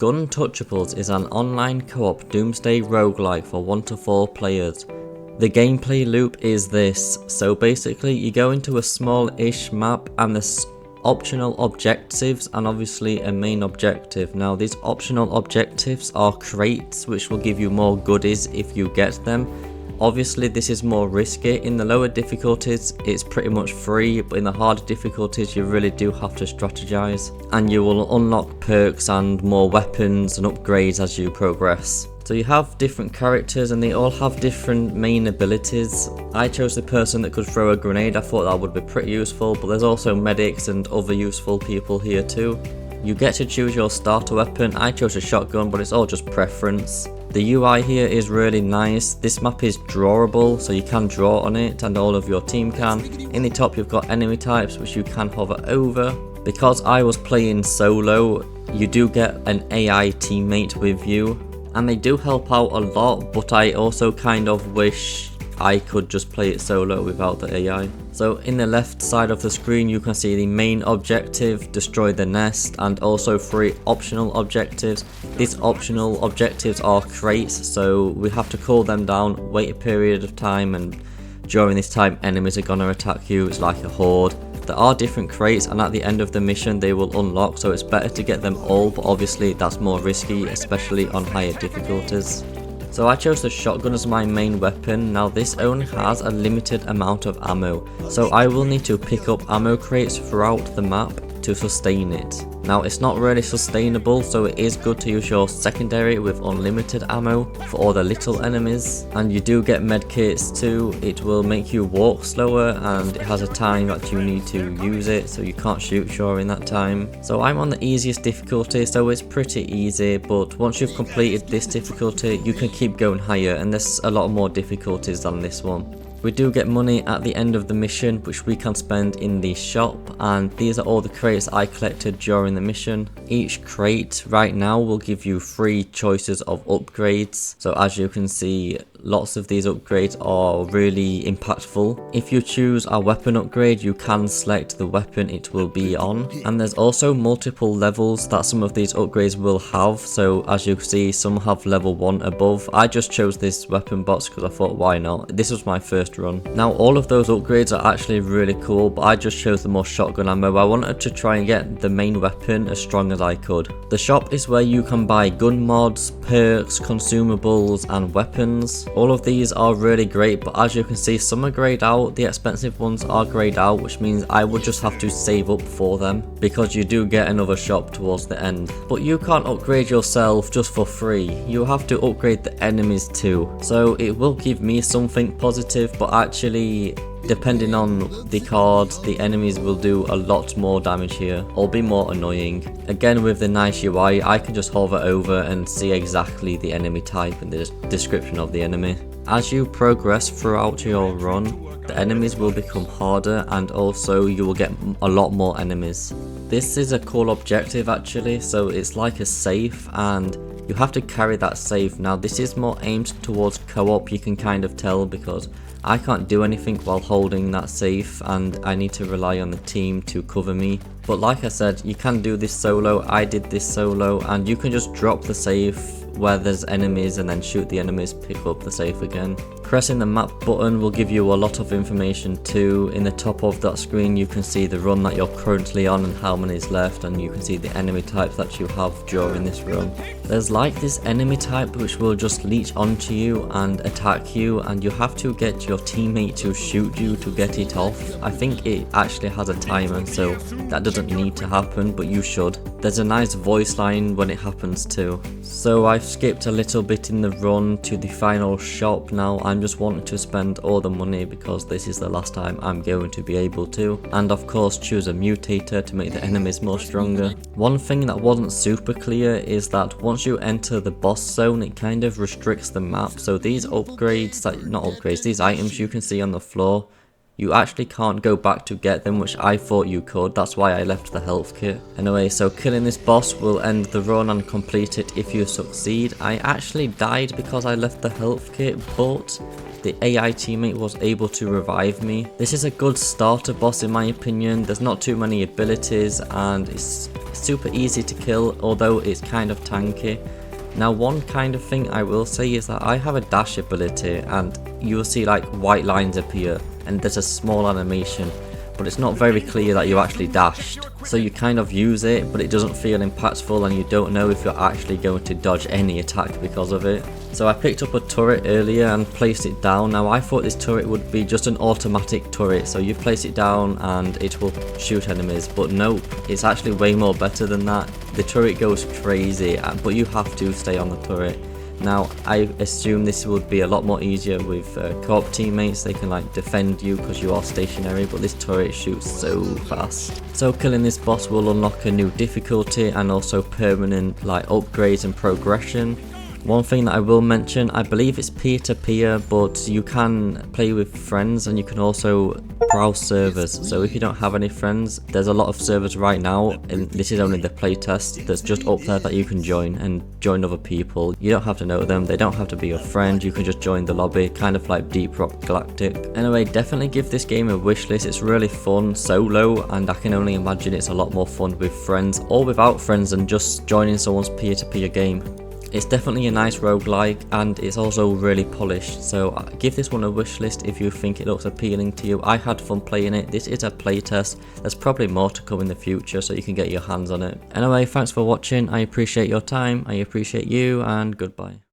GUNTOUCHABLES is an online co-op doomsday roguelike for 1 to 4 players. The gameplay loop is this, so basically you go into a small-ish map and there's optional objectives and obviously a main objective. Now these optional objectives are crates which will give you more goodies if you get them. Obviously this is more risky. In the lower difficulties it's pretty much free, but in the harder difficulties you really do have to strategize, and you will unlock perks and more weapons and upgrades as you progress. So you have different characters and they all have different main abilities. I chose the person that could throw a grenade. I thought that would be pretty useful, but there's also medics and other useful people here too. You get to choose your starter weapon. I chose a shotgun, but it's all just preference. The UI here is really nice. This map is drawable, so you can draw on it and all of your team can. In the top you've got enemy types which you can hover over. Because I was playing solo, you do get an AI teammate with you, and they do help out a lot, but I also kind of wish I could just play it solo without the AI. So in the left side of the screen you can see the main objective, destroy the nest, and also 3 optional objectives. These optional objectives are crates, so we have to call them down, wait a period of time, and during this time enemies are gonna attack you. It's like a horde. There are different crates and at the end of the mission they will unlock, so it's better to get them all, but obviously that's more risky, especially on higher difficulties. So I chose the shotgun as my main weapon. Now this only has a limited amount of ammo, so I will need to pick up ammo crates throughout the map to sustain it. Now it's not really sustainable, so it is good to use your secondary with unlimited ammo for all the little enemies, and you do get medkits too. It will make you walk slower and it has a time that you need to use it, so you can't shoot during that time. So I'm on the easiest difficulty, so it's pretty easy, but once you've completed this difficulty you can keep going higher, and there's a lot more difficulties than this one. We do get money at the end of the mission which we can spend in the shop, and these are all the crates I collected during the mission. Each crate right now will give you 3 choices of upgrades, so as you can see lots of these upgrades are really impactful. If you choose a weapon upgrade you can select the weapon it will be on, and there's also multiple levels that some of these upgrades will have. So as you can see some have level 1 above. I just chose this weapon box because I thought why not, this was my first run. Now all of those upgrades are actually really cool, but I just chose the more shotgun ammo. I wanted to try and get the main weapon as strong as I could. The shop is where you can buy gun mods, perks, consumables and weapons. All of these are really great, but as you can see some are grayed out. The expensive ones are grayed out, which means I would just have to save up for them because you do get another shop towards the end. But you can't upgrade yourself just for free, you have to upgrade the enemies too. So it will give me something positive, but actually depending on the cards the enemies will do a lot more damage here or be more annoying. Again with the nice UI I can just hover over and see exactly the enemy type and the description of the enemy. As you progress throughout your run the enemies will become harder, and also you will get a lot more enemies. This is a cool objective actually, so it's like a safe and you have to carry that safe. Now this is more aimed towards co-op, you can kind of tell, because I can't do anything while holding that safe and I need to rely on the team to cover me. But like I said, you can do this solo. I did this solo and you can just drop the safe where there's enemies and then shoot the enemies, pick up the safe again. Pressing the map button will give you a lot of information too. In the top of that screen you can see the run that you're currently on and how many is left, and you can see the enemy types that you have during this run. There's like this enemy type which will just leech onto you and attack you, and you have to get your teammate to shoot you to get it off. I think it actually has a timer, so that doesn't need to happen, but you should. There's a nice voice line when it happens too. So I've skipped a little bit in the run to the final shop. Now I'm just wanting to spend all the money because this is the last time I'm going to be able to, and of course choose a mutator to make the enemies more stronger. One thing that wasn't super clear is that once you enter the boss zone it kind of restricts the map, so these upgrades, these items you can see on the floor, you actually can't go back to get them, which I thought you could. That's why I left the health kit. Anyway, so killing this boss will end the run and complete it if you succeed. I actually died because I left the health kit, but the AI teammate was able to revive me. This is a good starter boss in my opinion. There's not too many abilities and it's super easy to kill, although it's kind of tanky. Now one kind of thing I will say is that I have a dash ability and you will see like white lines appear and there's a small animation, but it's not very clear that you actually dashed. So you kind of use it, but it doesn't feel impactful and you don't know if you're actually going to dodge any attack because of it. So I picked up a turret earlier and placed it down. Now I thought this turret would be just an automatic turret, so you place it down and it will shoot enemies, but nope, it's actually way more better than that. The turret goes crazy, but you have to stay on the turret. Now I assume this would be a lot more easier with co-op teammates. They can like defend you because you are stationary, but this turret shoots so fast. So killing this boss will unlock a new difficulty and also permanent like upgrades and progression. One thing that I will mention, I believe it's peer-to-peer, but you can play with friends and you can also browse servers. So if you don't have any friends, there's a lot of servers right now, and this is only the playtest that's just up there that you can join and join other people. You don't have to know them, they don't have to be your friend, you can just join the lobby, kind of like Deep Rock Galactic. Anyway, definitely give this game a wishlist. It's really fun solo, and I can only imagine it's a lot more fun with friends or without friends and just joining someone's peer-to-peer game. It's definitely a nice roguelike and it's also really polished, so give this one a wish list if you think it looks appealing to you. I had fun playing it. This is a playtest. There's probably more to come in the future so you can get your hands on it. Anyway, thanks for watching. I appreciate your time, I appreciate you, and goodbye.